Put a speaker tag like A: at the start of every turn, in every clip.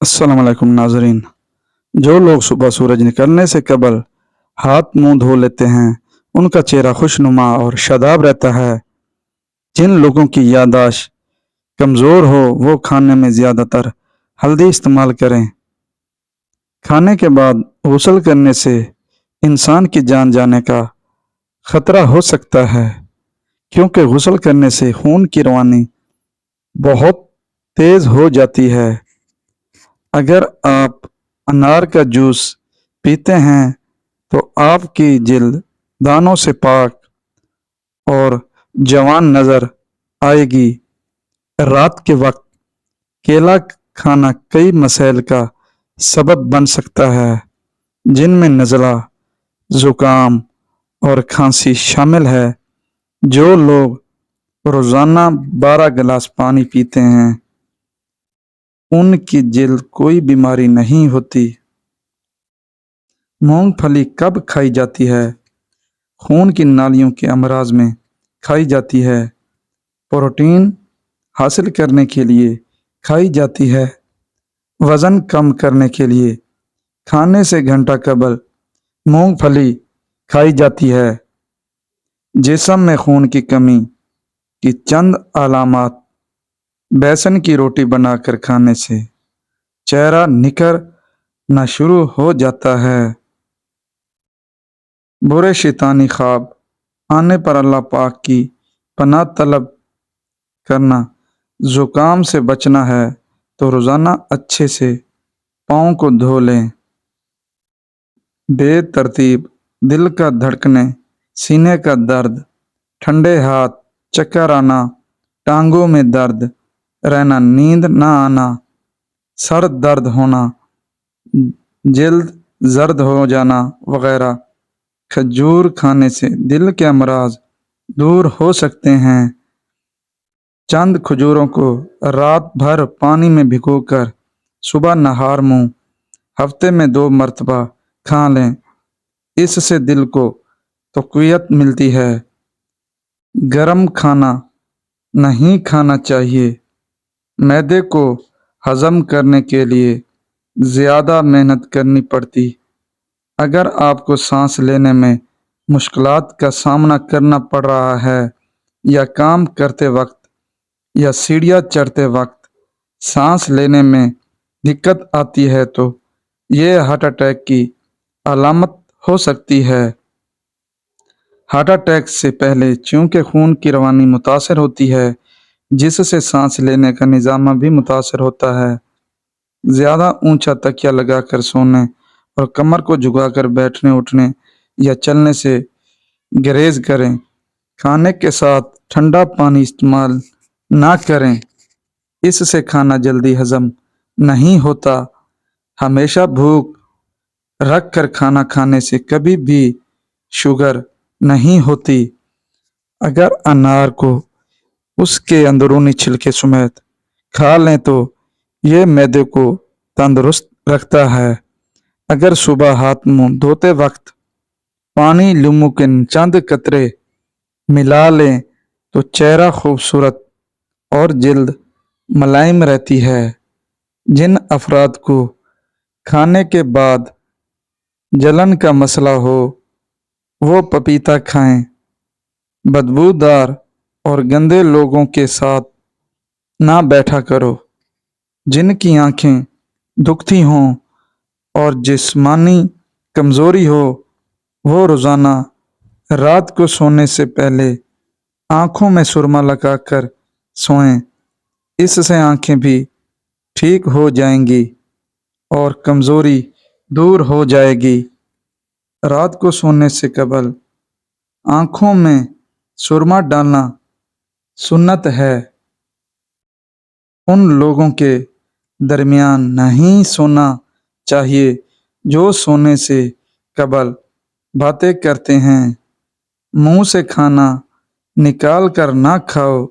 A: अस्सलाम वालेकुम नाजरीन। जो लोग सुबह सूरज निकलने से कबल हाथ मुंह धो लेते हैं उनका चेहरा खुशनुमा और शादाब रहता है। जिन लोगों की याददाश्त कमज़ोर हो वो खाने में ज़्यादातर हल्दी इस्तेमाल करें। खाने के बाद गुस्ल करने से इंसान की जान जाने का ख़तरा हो सकता है, क्योंकि गुस्ल करने से खून की रवानी बहुत तेज़ हो जाती है। अगर आप अनार का जूस पीते हैं तो आपकी जिल्द दानों से पाक और जवान नज़र आएगी। रात के वक्त केला खाना कई मसाइल का सबब बन सकता है, जिनमें नज़ला, ज़ुकाम और खांसी शामिल है। जो लोग रोज़ाना 12 गिलास पानी पीते हैं उनकी जिल्द कोई बीमारी नहीं होती। मूंगफली कब खाई जाती है? खून की नालियों के अमराज में खाई जाती है। प्रोटीन हासिल करने के लिए खाई जाती है। वज़न कम करने के लिए खाने से घंटा कबल मूंगफली खाई जाती है। जिस्म में खून की कमी की चंद अलामात: बेसन की रोटी बनाकर खाने से चेहरा निखरना शुरू हो जाता है। बुरे शैतानी ख्वाब आने पर अल्लाह पाक की पनाह तलब करना। ज़ुकाम से बचना है तो रोज़ाना अच्छे से पाँव को धो लें। बेतरतीब दिल का धड़कने, सीने का दर्द, ठंडे हाथ, चक्कर आना, टांगों में दर्द रहना, नींद ना आना, सर दर्द होना, जल्द जर्द हो जाना वगैरह। खजूर खाने से दिल के अमराज दूर हो सकते हैं। चंद खजूरों को रात भर पानी में भिगोकर सुबह नहार मुंह हफ्ते में 2 मरतबा खा लें। इससे दिल को तक़वियत मिलती है। गरम खाना नहीं खाना चाहिए। मैदे को हज़म करने के लिए ज़्यादा मेहनत करनी पड़ती। अगर आपको सांस लेने में मुश्किलात का सामना करना पड़ रहा है या काम करते वक्त या सीढ़ियाँ चढ़ते वक्त सांस लेने में दिक्कत आती है तो ये हार्ट अटैक की अलामत हो सकती है। हार्ट अटैक से पहले चूँकि खून की रवानी मुतासर होती है, जिससे सांस लेने का निज़ाम भी मुतासर होता है। ज़्यादा ऊंचा तकिया लगाकर सोने और कमर को झुकाकर बैठने उठने या चलने से गुरेज करें। खाने के साथ ठंडा पानी इस्तेमाल ना करें, इससे खाना जल्दी हजम नहीं होता। हमेशा भूख रख कर खाना खाने से कभी भी शुगर नहीं होती। अगर अनार को उसके अंदरूनी छिलके समेत खा लें तो ये मैदे को तंदुरुस्त रखता है। अगर सुबह हाथ मुंह धोते वक्त पानी लींबू के चंद कतरे मिला लें तो चेहरा खूबसूरत और जिल्द मुलायम रहती है। जिन अफराद को खाने के बाद जलन का मसला हो वो पपीता खाएं। बदबूदार और गंदे लोगों के साथ ना बैठा करो। जिनकी आंखें दुखती हों और जिस्मानी कमज़ोरी हो वो रोज़ाना रात को सोने से पहले आँखों में सुरमा लगाकर सोएं। इससे आँखें भी ठीक हो जाएंगी और कमज़ोरी दूर हो जाएगी। रात को सोने से कबल आँखों में सुरमा डालना सुन्नत है। उन लोगों के दरमियान नहीं सोना चाहिए जो सोने से कबल बातें करते हैं। मुंह से खाना निकाल कर ना खाओ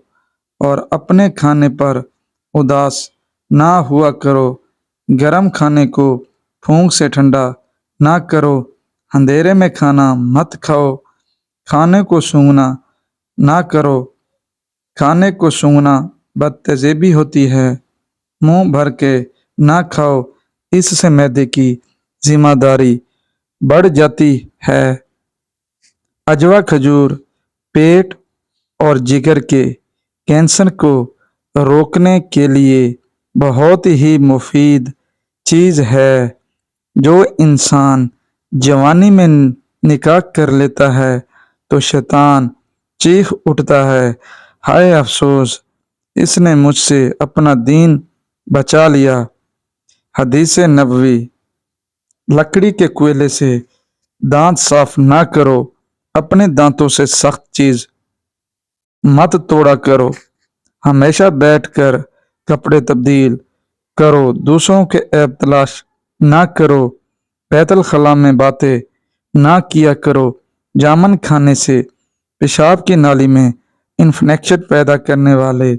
A: और अपने खाने पर उदास ना हुआ करो। गरम खाने को फूंक से ठंडा ना करो। अंधेरे में खाना मत खाओ। खाने को सूंघना ना करो। खाने को सूंघना बदतज़ीबी होती है। मुंह भर के ना खाओ, इससे मैदे की जिम्मेदारी बढ़ जाती है। अजवा खजूर पेट और जिगर के कैंसर को रोकने के लिए बहुत ही मुफीद चीज़ है। जो इंसान जवानी में निकाह कर लेता है तो शैतान चीख उठता है, हाय अफसोस, इसने मुझसे अपना दीन बचा लिया। हदीस नबवी। लकड़ी के कोयले से दांत साफ ना करो, अपने दांतों से सख्त चीज मत तोड़ा करो। हमेशा बैठकर कपड़े तब्दील करो, दूसरों के ऐब तलाश ना करो, बैतुल खला में बातें ना किया करो। जामन खाने से पेशाब की नाली में इन्फेक्शन पैदा करने वाले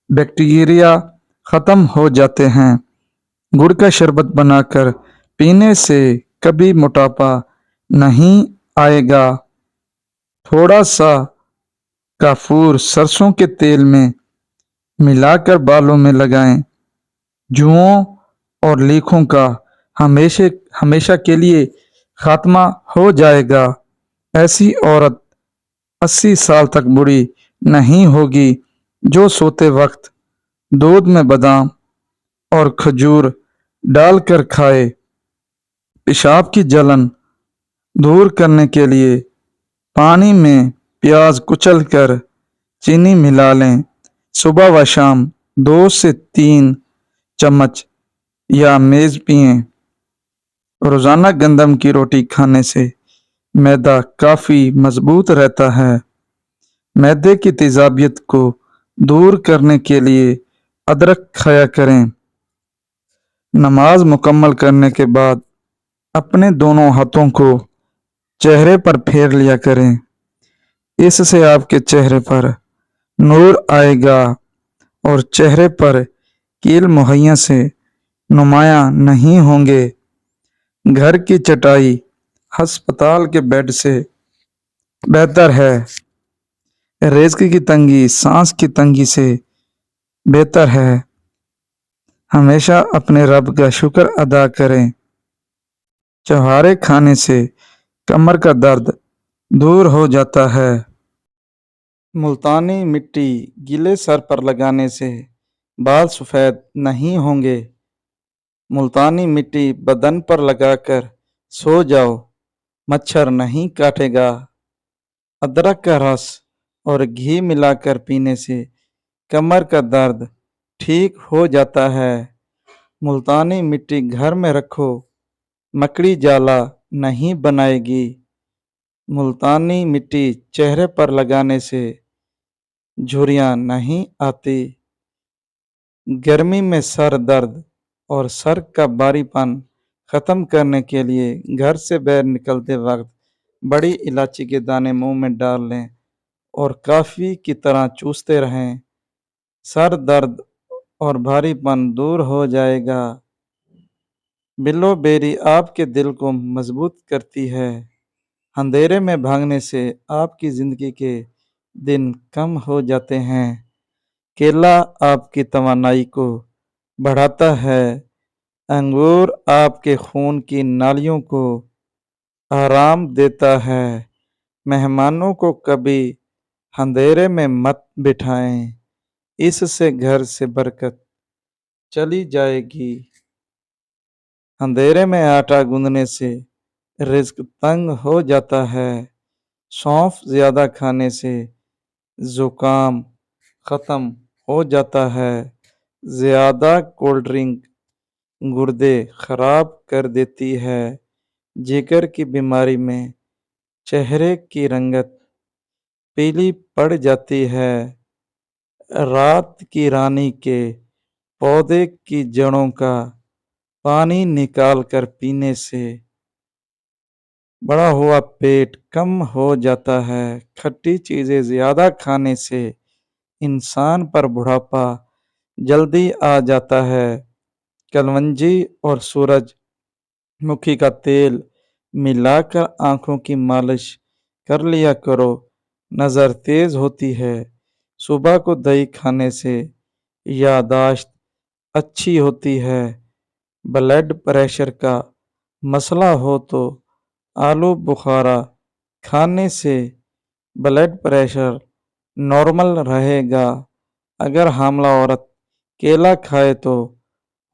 A: बैक्टीरिया खत्म हो जाते हैं। गुड़ का शरबत बनाकर पीने से कभी मोटापा नहीं आएगा। थोड़ा सा काफूर सरसों के तेल में मिलाकर बालों में लगाएं। जुओं और लीखों का हमेशा हमेशा के लिए खात्मा हो जाएगा। ऐसी औरत 80 साल तक बूढ़ी नहीं होगी जो सोते वक्त दूध में बादाम और खजूर डालकर खाए। पेशाब की जलन दूर करने के लिए पानी में प्याज कुचलकर चीनी मिला लें। सुबह व शाम 2 से 3 चम्मच या मेज पिएं। रोजाना गंदम की रोटी खाने से मैदा काफी मजबूत रहता है। मैदे की तेजाबियत को दूर करने के लिए अदरक खाया करें। नमाज मुकम्मल करने के बाद अपने दोनों हाथों को चेहरे पर फेर लिया करें। इससे आपके चेहरे पर नूर आएगा और चेहरे पर कील मुहैया से नुमाया नहीं होंगे। घर की चटाई अस्पताल के बेड से बेहतर है। रिज़्क की तंगी सांस की तंगी से बेहतर है। हमेशा अपने रब का शुक्र अदा करें। चौहारे खाने से कमर का दर्द दूर हो जाता है। मुल्तानी मिट्टी गीले सर पर लगाने से बाल सफ़ेद नहीं होंगे। मुल्तानी मिट्टी बदन पर लगाकर सो जाओ, मच्छर नहीं काटेगा। अदरक का रस और घी मिलाकर पीने से कमर का दर्द ठीक हो जाता है। मुल्तानी मिट्टी घर में रखो, मकड़ी जाला नहीं बनाएगी। मुल्तानी मिट्टी चेहरे पर लगाने से झुर्रियाँ नहीं आती। गर्मी में सर दर्द और सर का भारीपन ख़त्म करने के लिए घर से बाहर निकलते वक्त बड़ी इलायची के दाने मुंह में डाल लें और कॉफ़ी की तरह चूसते रहें। सर दर्द और भारीपन दूर हो जाएगा। बिल्लो बेरी आपके दिल को मजबूत करती है। अंधेरे में भागने से आपकी ज़िंदगी के दिन कम हो जाते हैं। केला आपकी तवानाई को बढ़ाता है। अंगूर आपके खून की नालियों को आराम देता है। मेहमानों को कभी अंधेरे में मत बिठाएं, इससे घर से बरकत चली जाएगी। अंधेरे में आटा गूंदने से रिज्क तंग हो जाता है। सौंफ ज़्यादा खाने से ज़ुकाम ख़त्म हो जाता है। ज़्यादा कोल्ड ड्रिंक गुर्दे ख़राब कर देती है। जिगर की बीमारी में चेहरे की रंगत पीली पड़ जाती है। रात की रानी के पौधे की जड़ों का पानी निकाल कर पीने से बड़ा हुआ पेट कम हो जाता है। खट्टी चीज़ें ज़्यादा खाने से इंसान पर बुढ़ापा जल्दी आ जाता है। कलवंजी और सूरजमुखी का तेल मिलाकर आँखों की मालिश कर लिया करो, नज़र तेज़ होती है। सुबह को दही खाने से याददाश्त अच्छी होती है। ब्लड प्रेशर का मसला हो तो आलू बुखारा खाने से ब्लड प्रेशर नॉर्मल रहेगा। अगर हामला औरत केला खाए तो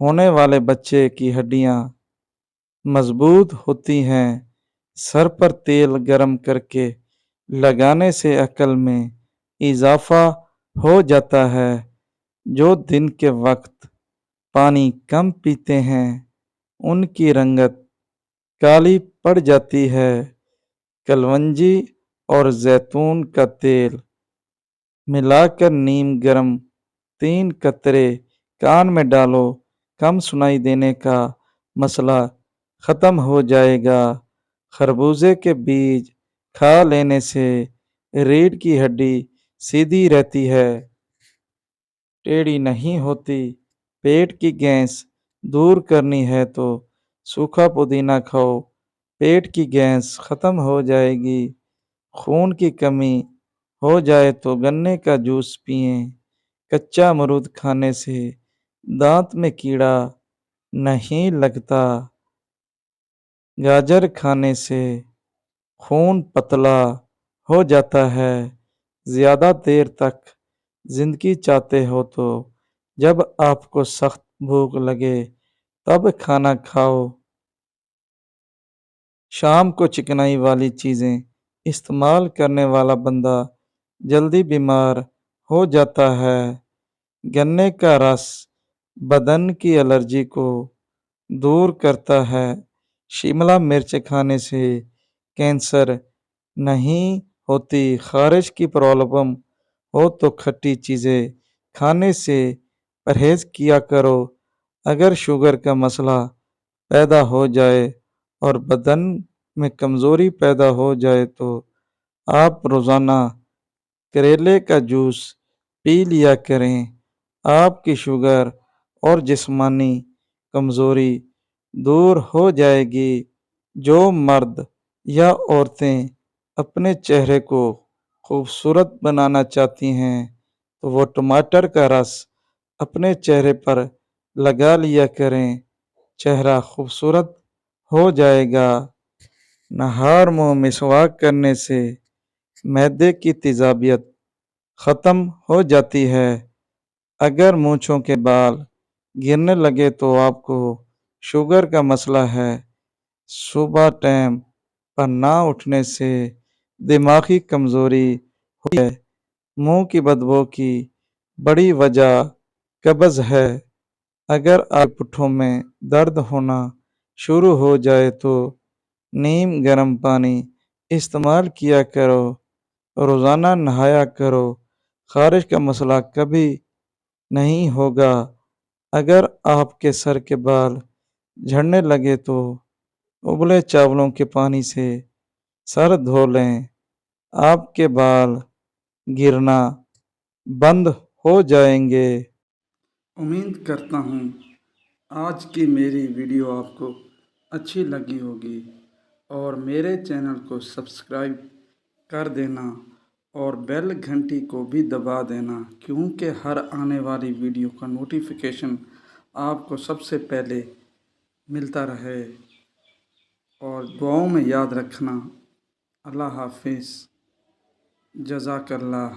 A: होने वाले बच्चे की हड्डियां मजबूत होती हैं। सर पर तेल गरम करके लगाने से अकल में इजाफा हो जाता है। जो दिन के वक्त पानी कम पीते हैं उनकी रंगत काली पड़ जाती है। कलवंजी और जैतून का तेल मिलाकर नीम गरम 3 कतरे कान में डालो, कम सुनाई देने का मसला खत्म हो जाएगा। खरबूजे के बीज खा लेने से रीढ़ की हड्डी सीधी रहती है, टेढ़ी नहीं होती। पेट की गैस दूर करनी है तो सूखा पुदीना खाओ, पेट की गैस खत्म हो जाएगी। खून की कमी हो जाए तो गन्ने का जूस पिएं। कच्चा अमरूद खाने से दांत में कीड़ा नहीं लगता। गाजर खाने से खून पतला हो जाता है। ज्यादा देर तक जिंदगी चाहते हो तो जब आपको सख्त भूख लगे तब खाना खाओ। शाम को चिकनाई वाली चीजें इस्तेमाल करने वाला बंदा जल्दी बीमार हो जाता है। गन्ने का रस बदन की एलर्जी को दूर करता है। शिमला मिर्च खाने से कैंसर नहीं होती। खारिश की प्रॉब्लम हो तो खट्टी चीज़ें खाने से परहेज किया करो। अगर शुगर का मसला पैदा हो जाए और बदन में कमज़ोरी पैदा हो जाए तो आप रोज़ाना करेले का जूस पी लिया करें। आपकी शुगर और जिस्मानी कमज़ोरी दूर हो जाएगी। जो मर्द या औरतें अपने चेहरे को खूबसूरत बनाना चाहती हैं तो वो टमाटर का रस अपने चेहरे पर लगा लिया करें, चेहरा खूबसूरत हो जाएगा। नहार मुंह मिसवाक करने से मैदे की तेजाबियत ख़त्म हो जाती है। अगर मूंछों के बाल गिरने लगे तो आपको शुगर का मसला है। सुबह टाइम पर ना उठने से दिमागी कमजोरी होती है। मुंह की बदबू की बड़ी वजह कब्ज है। अगर आपके पुट्ठों में दर्द होना शुरू हो जाए तो नीम गर्म पानी इस्तेमाल किया करो। रोज़ाना नहाया करो। खारिश का मसला कभी नहीं होगा। अगर आपके सर के बाल झड़ने लगे तो उबले चावलों के पानी से सर धो लें। आपके बाल गिरना बंद हो जाएंगे। उम्मीद करता हूँ आज की मेरी वीडियो आपको अच्छी लगी होगी और मेरे चैनल को सब्सक्राइब कर देना और बेल घंटी को भी दबा देना, क्योंकि हर आने वाली वीडियो का नोटिफिकेशन आपको सबसे पहले मिलता रहे। और दुआओं में याद रखना। अल्लाह हाफिज़। जज़ाकल्लाह।